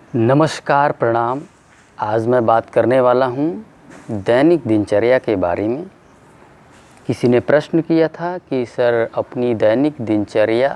नमस्कार, प्रणाम। आज मैं बात करने वाला हूँ दैनिक दिनचर्या के बारे में। किसी ने प्रश्न किया था कि सर अपनी दैनिक दिनचर्या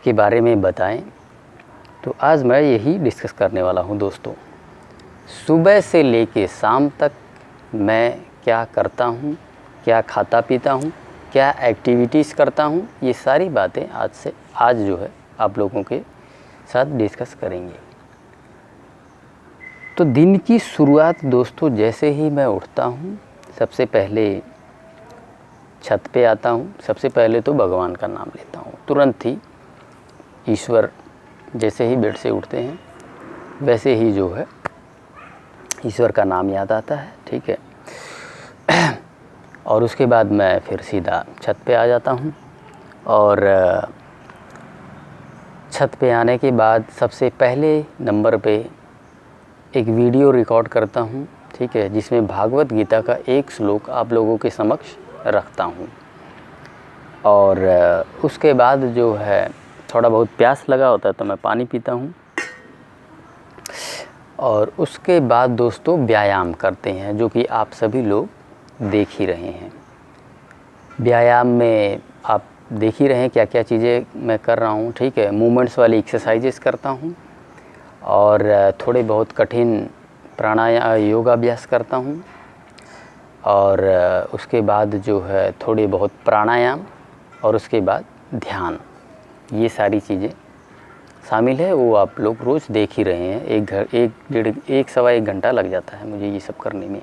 के बारे में बताएं, तो आज मैं यही डिस्कस करने वाला हूँ दोस्तों। सुबह से लेके शाम तक मैं क्या करता हूँ, क्या खाता पीता हूँ, क्या एक्टिविटीज़ करता हूँ, ये सारी बातें आज जो है आप लोगों के साथ डिस्कस करेंगे। तो दिन की शुरुआत दोस्तों जैसे ही मैं उठता हूँ, सबसे पहले छत पे आता हूँ। सबसे पहले तो भगवान का नाम लेता हूँ। तुरंत ही ईश्वर, जैसे ही बेड से उठते हैं वैसे ही जो है ईश्वर का नाम याद आता है, ठीक है। और उसके बाद मैं फिर सीधा छत पे आ जाता हूँ और छत पे आने के बाद सबसे पहले नंबर पे एक वीडियो रिकॉर्ड करता हूँ, ठीक है, जिसमें भागवत गीता का एक श्लोक आप लोगों के समक्ष रखता हूँ। और उसके बाद जो है थोड़ा बहुत प्यास लगा होता है तो मैं पानी पीता हूँ। और उसके बाद दोस्तों व्यायाम करते हैं, जो कि आप सभी लोग देख ही रहे हैं। व्यायाम में आप देख ही रहे हैं क्या क्या चीज़ें मैं कर रहा हूँ, ठीक है। मूवमेंट्स वाली एक्सरसाइजेस करता हूँ और थोड़े बहुत कठिन प्राणायाम योगाभ्यास करता हूँ। और उसके बाद जो है थोड़े बहुत प्राणायाम और उसके बाद ध्यान, ये सारी चीज़ें शामिल है। वो आप लोग रोज़ देख ही रहे हैं। एक सवा एक घंटा लग जाता है मुझे ये सब करने में।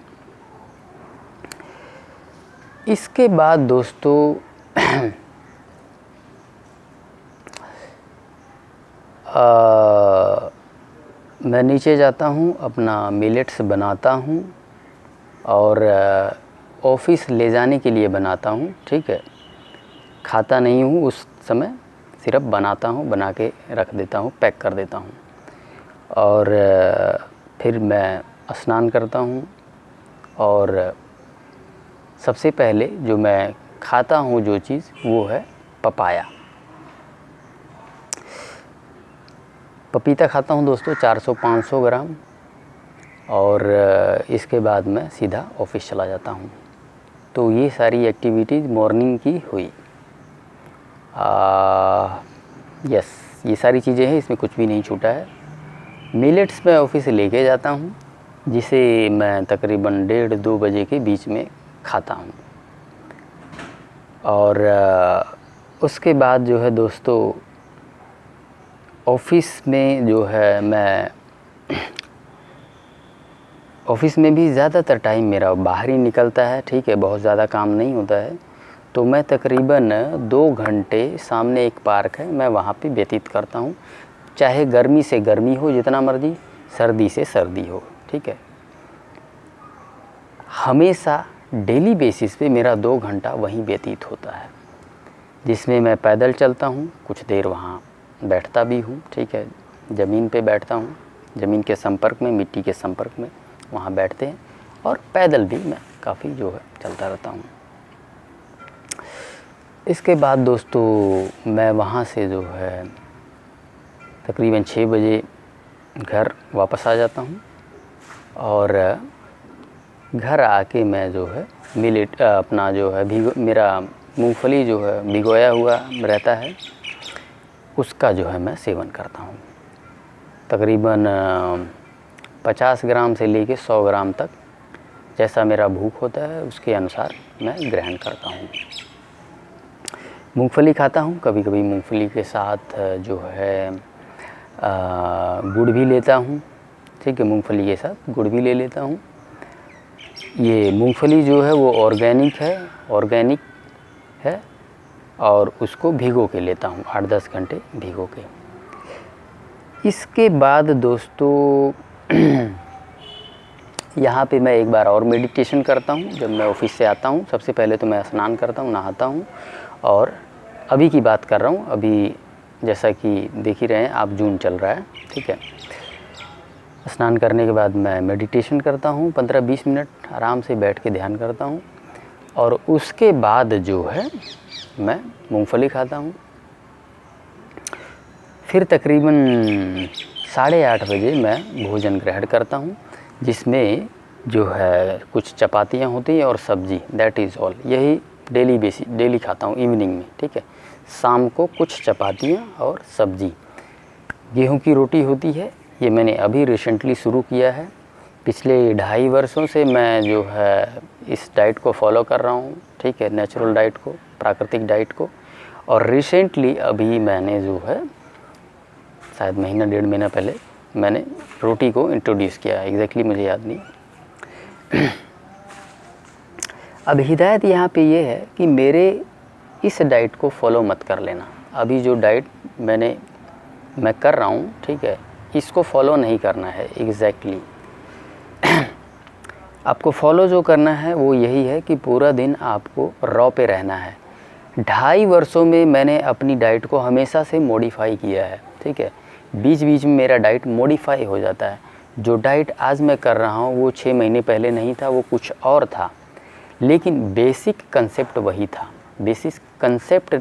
इसके बाद दोस्तों मैं नीचे जाता हूँ, अपना मिलेट्स बनाता हूँ और ऑफिस ले जाने के लिए बनाता हूँ, ठीक है। खाता नहीं हूँ उस समय, सिर्फ बनाता हूँ, बना के रख देता हूँ, पैक कर देता हूँ। और फिर मैं स्नान करता हूँ और सबसे पहले जो मैं खाता हूँ जो चीज़ वो है पपाया। पपीता खाता हूँ दोस्तों 400-500 ग्राम। और इसके बाद मैं सीधा ऑफिस चला जाता हूँ। तो ये सारी एक्टिविटीज़ मॉर्निंग की हुई। यस, ये सारी चीज़ें हैं, इसमें कुछ भी नहीं छूटा है। मिलेट्स मैं ऑफिस से लेके जाता हूँ, जिसे मैं तकरीबन 1:30-2 बजे के बीच में खाता हूँ। और उसके बाद जो है दोस्तों ऑफिस में जो है मैं ऑफिस में भी ज़्यादातर टाइम मेरा बाहर ही निकलता है, ठीक है। बहुत ज़्यादा काम नहीं होता है तो मैं तकरीबन 2 घंटे, सामने एक पार्क है, मैं वहाँ पे व्यतीत करता हूँ। चाहे गर्मी से गर्मी हो जितना मर्जी, सर्दी से सर्दी हो, ठीक है। हमेशा डेली बेसिस पे मेरा 2 घंटा वहीं व्यतीत होता है, जिसमें मैं पैदल चलता हूँ, कुछ देर वहाँ बैठता भी हूँ, ठीक है। ज़मीन पे बैठता हूँ, ज़मीन के संपर्क में, मिट्टी के संपर्क में वहाँ बैठते हैं। और पैदल भी मैं काफ़ी जो है चलता रहता हूँ। इसके बाद दोस्तों मैं वहाँ से जो है तकरीबन 6 बजे घर वापस आ जाता हूँ। और घर आके मैं जो है अपना जो है मेरा मूंगफली जो है भिगोया हुआ रहता है, उसका जो है मैं सेवन करता हूँ। तकरीबन 50 ग्राम से लेके 100 ग्राम तक, जैसा मेरा भूख होता है उसके अनुसार मैं ग्रहण करता हूँ। मूंगफली खाता हूँ, कभी कभी मूंगफली के साथ जो है गुड़ भी लेता हूँ, ठीक है। मूंगफली के साथ गुड़ भी ले लेता हूँ। ये मूंगफली जो है वो ऑर्गेनिक है और उसको भिगो के लेता हूँ 8-10 घंटे भिगो के। इसके बाद दोस्तों यहाँ पे मैं एक बार और मेडिटेशन करता हूँ। जब मैं ऑफिस से आता हूँ सबसे पहले तो मैं स्नान करता हूँ, नहाता हूँ। और अभी की बात कर रहा हूँ, अभी जैसा कि देख ही रहे हैं आप, जून चल रहा है, ठीक है। स्नान करने के बाद मैं मेडिटेशन करता हूँ, 15-20 मिनट आराम से बैठ के ध्यान करता हूँ। और उसके बाद जो है मैं मूंगफली खाता हूँ। फिर तकरीबन 8:30 बजे मैं भोजन ग्रहण करता हूँ, जिसमें जो है कुछ चपातियाँ होती हैं और सब्ज़ी, दैट इज़ ऑल। यही डेली खाता हूँ इवनिंग में, ठीक है। शाम को कुछ चपातियाँ और सब्ज़ी। गेहूं की रोटी होती है, ये मैंने अभी रिसेंटली शुरू किया है। पिछले 2.5 वर्षों से मैं जो है इस डाइट को फॉलो कर रहा हूँ, ठीक है, नेचुरल डाइट को, प्राकृतिक डाइट को। और रिसेंटली अभी मैंने जो है शायद महीना 1.5 महीना पहले मैंने रोटी को इंट्रोड्यूस किया है, एग्जैक्टली मुझे याद नहीं। अब हिदायत यहाँ पे ये है कि मेरे इस डाइट को फॉलो मत कर लेना। अभी जो डाइट मैं कर रहा हूँ, ठीक है, इसको फॉलो नहीं करना है एग्जैक्टली। आपको फॉलो जो करना है वो यही है कि पूरा दिन आपको रॉ पे रहना है। 2.5 वर्षों में मैंने अपनी डाइट को हमेशा से मॉडिफाई किया है, ठीक है। बीच बीच में मेरा डाइट मॉडिफाई हो जाता है। जो डाइट आज मैं कर रहा हूँ वो 6 महीने पहले नहीं था, वो कुछ और था, लेकिन बेसिक कंसेप्ट वही था। बेसिक कंसेप्ट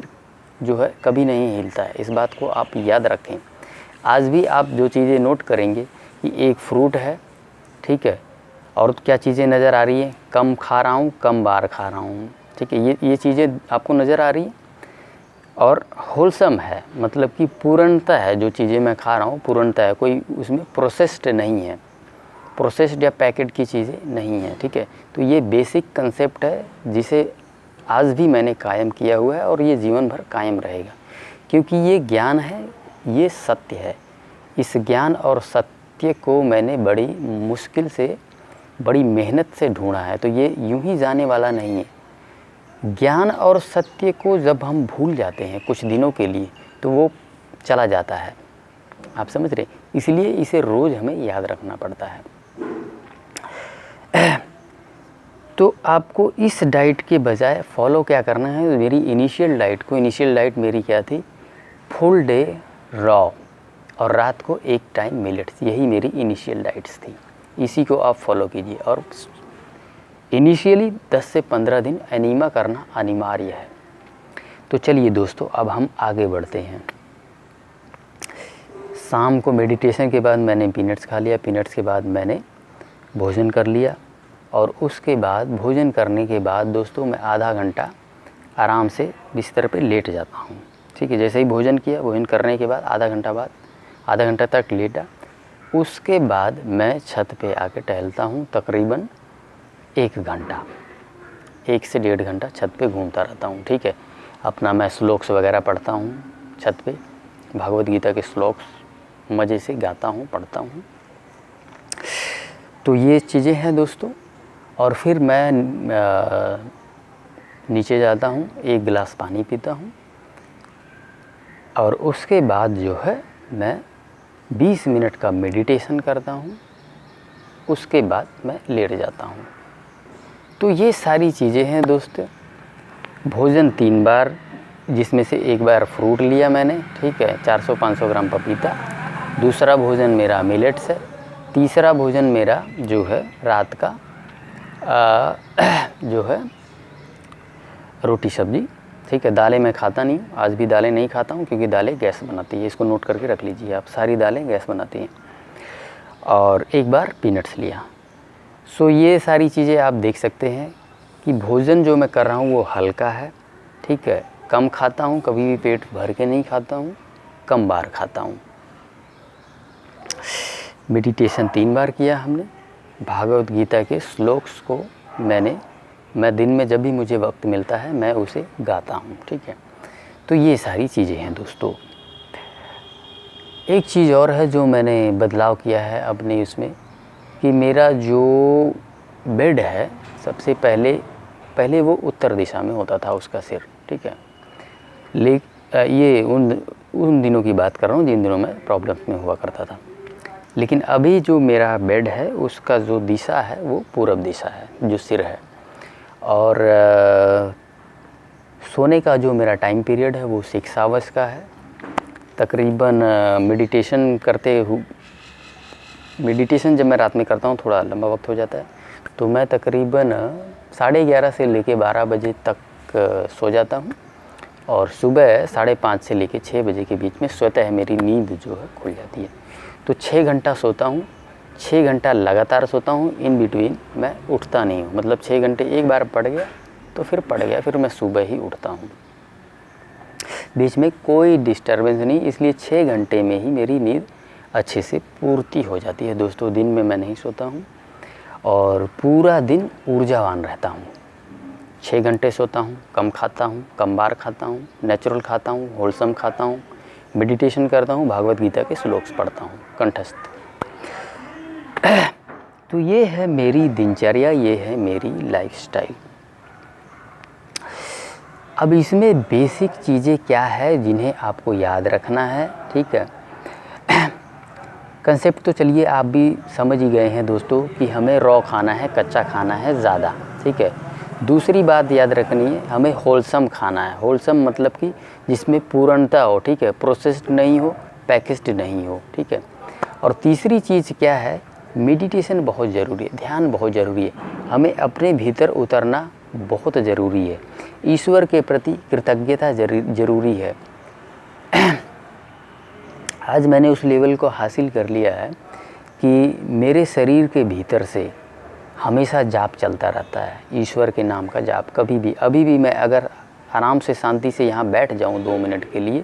जो है कभी नहीं हिलता है, इस बात को आप याद रखें। आज भी आप जो चीज़ें नोट करेंगे कि एक फ्रूट है, ठीक है, और क्या चीज़ें नज़र आ रही है, कम खा रहा हूँ, कम बार खा रहा हूँ, ठीक है, ये चीज़ें आपको नज़र आ रही हैं। और होलसम है, मतलब कि पूर्णता है, जो चीज़ें मैं खा रहा हूँ पूर्णता है, कोई उसमें प्रोसेस्ड नहीं है, प्रोसेस्ड या पैकेट की चीज़ें नहीं है, ठीक है। तो ये बेसिक कंसेप्ट है जिसे आज भी मैंने कायम किया हुआ है और ये जीवन भर कायम रहेगा, क्योंकि ये ज्ञान है, ये सत्य है। इस ज्ञान और सत्य को मैंने बड़ी मुश्किल से, बड़ी मेहनत से ढूंढा है, तो ये यूं ही जाने वाला नहीं है। ज्ञान और सत्य को जब हम भूल जाते हैं कुछ दिनों के लिए तो वो चला जाता है, आप समझ रहे, इसलिए इसे रोज़ हमें याद रखना पड़ता है। तो आपको इस डाइट के बजाय फॉलो क्या करना है, मेरी इनिशियल डाइट मेरी क्या थी, फुल डे रॉ और रात को एक टाइम मिलेट्स, यही मेरी इनिशियल डाइट्स थी। इसी को आप फॉलो कीजिए और इनिशियली 10 से 15 दिन एनीमा करना अनिवार्य है। तो चलिए दोस्तों, अब हम आगे बढ़ते हैं। शाम को मेडिटेशन के बाद मैंने पीनट्स खा लिया, पीनट्स के बाद मैंने भोजन कर लिया, और उसके बाद भोजन करने के बाद दोस्तों मैं आधा घंटा आराम से बिस्तर पे लेट जाता हूँ, ठीक है। जैसे ही भोजन किया, भोजन करने के बाद आधा घंटा तक लेटा, उसके बाद मैं छत पे आके टहलता हूँ तकरीबन 1 घंटा, 1 से 1.5 घंटा छत पे घूमता रहता हूँ, ठीक है। अपना मैं श्लोक्स वगैरह पढ़ता हूँ छत पे, भगवद गीता के श्लोक्स मज़े से गाता हूँ, पढ़ता हूँ। तो ये चीज़ें हैं दोस्तों। और फिर मैं नीचे जाता हूँ, 1 गिलास पानी पीता हूँ, और उसके बाद जो है मैं 20 मिनट का मेडिटेशन करता हूँ, उसके बाद मैं लेट जाता हूँ। तो ये सारी चीज़ें हैं दोस्तों। भोजन 3 बार, जिसमें से 1 बार फ्रूट लिया मैंने, ठीक है, 400-500 ग्राम पपीता। दूसरा भोजन मेरा मिलेट्स है। तीसरा भोजन मेरा जो है रात का जो है रोटी सब्जी, ठीक है। दालें मैं खाता नहीं, आज भी दालें नहीं खाता हूँ, क्योंकि दालें गैस बनाती है, इसको नोट करके रख लीजिए आप, सारी दालें गैस बनाती हैं। और 1 बार पीनट्स लिया। सो ये सारी चीज़ें आप देख सकते हैं कि भोजन जो मैं कर रहा हूँ वो हल्का है, ठीक है। कम खाता हूँ, कभी भी पेट भर के नहीं खाता हूँ, कम बार खाता हूँ। मेडिटेशन 3 बार किया हमने। भागवत गीता के श्लोक्स को मैं दिन में जब भी मुझे वक्त मिलता है मैं उसे गाता हूँ, ठीक है। तो ये सारी चीज़ें हैं दोस्तों। एक चीज़ और है जो मैंने बदलाव किया है अपने इसमें, कि मेरा जो बेड है, सबसे पहले वो उत्तर दिशा में होता था उसका सिर, ठीक है। ये उन दिनों की बात कर रहा हूँ जिन दिनों में प्रॉब्लम्स में हुआ करता था। लेकिन अभी जो मेरा बेड है उसका जो दिशा है वो पूरब दिशा है, जो सिर है। और सोने का जो मेरा टाइम पीरियड है वो 6 आवर्स का है। तकरीबन मेडिटेशन जब मैं रात में करता हूँ थोड़ा लंबा वक्त हो जाता है, तो मैं तकरीबन 11:30 से लेके 12 बजे तक सो जाता हूँ। और सुबह 5:30 से लेकर 6 बजे के बीच में स्वतः मेरी नींद जो है खुल जाती है। तो 6 घंटा सोता हूँ, 6 घंटा लगातार सोता हूँ, इन बिटवीन मैं उठता नहीं हूँ। मतलब 6 घंटे एक बार पड़ गया तो फिर पड़ गया, फिर मैं सुबह ही उठता हूँ, बीच में कोई डिस्टर्बेंस नहीं। इसलिए 6 घंटे में ही मेरी नींद अच्छे से पूर्ति हो जाती है दोस्तों। दिन में मैं नहीं सोता हूँ और पूरा दिन ऊर्जावान रहता हूँ। 6 घंटे सोता हूँ, कम खाता हूँ, कम बार खाता हूँ, नेचुरल खाता हूँ, होलसम खाता हूँ, मेडिटेशन करता हूँ, भागवत गीता के श्लोक्स पढ़ता हूँ कंठस्थ। तो ये है मेरी दिनचर्या, ये है मेरी लाइफस्टाइल। अब इसमें बेसिक चीज़ें क्या है जिन्हें आपको याद रखना है, ठीक है। कंसेप्ट तो चलिए आप भी समझ ही गए हैं दोस्तों कि हमें रॉ खाना है, कच्चा खाना है ज़्यादा, ठीक है। दूसरी बात याद रखनी है, हमें होलसम खाना है। होलसम मतलब कि जिसमें पूर्णता हो, ठीक है, प्रोसेस्ड नहीं हो, पैकेज्ड नहीं हो, ठीक है। और तीसरी चीज़ क्या है, मेडिटेशन बहुत ज़रूरी है, ध्यान बहुत ज़रूरी है। हमें अपने भीतर उतरना बहुत ज़रूरी है। ईश्वर के प्रति कृतज्ञता ज़रूरी है। आज मैंने उस लेवल को हासिल कर लिया है कि मेरे शरीर के भीतर से हमेशा जाप चलता रहता है, ईश्वर के नाम का जाप। कभी भी, अभी भी मैं अगर आराम से शांति से यहाँ बैठ जाऊँ 2 मिनट के लिए,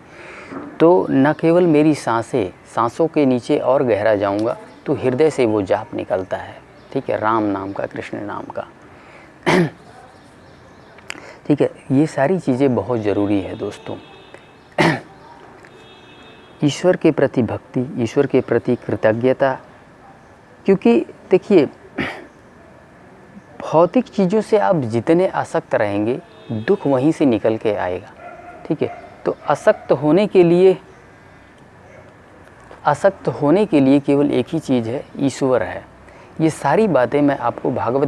तो न केवल मेरी सांसों के नीचे और गहरा जाऊँगा, तो हृदय से वो जाप निकलता है, ठीक है, राम नाम का, कृष्ण नाम का। ठीक है, ये सारी चीज़ें बहुत ज़रूरी है दोस्तों। ईश्वर के प्रति भक्ति, ईश्वर के प्रति कृतज्ञता, क्योंकि देखिए भौतिक चीज़ों से आप जितने आसक्त रहेंगे, दुख वहीं से निकल के आएगा, ठीक है। तो आसक्त होने के लिए केवल एक ही चीज़ है, ईश्वर है। ये सारी बातें मैं आपको भागवत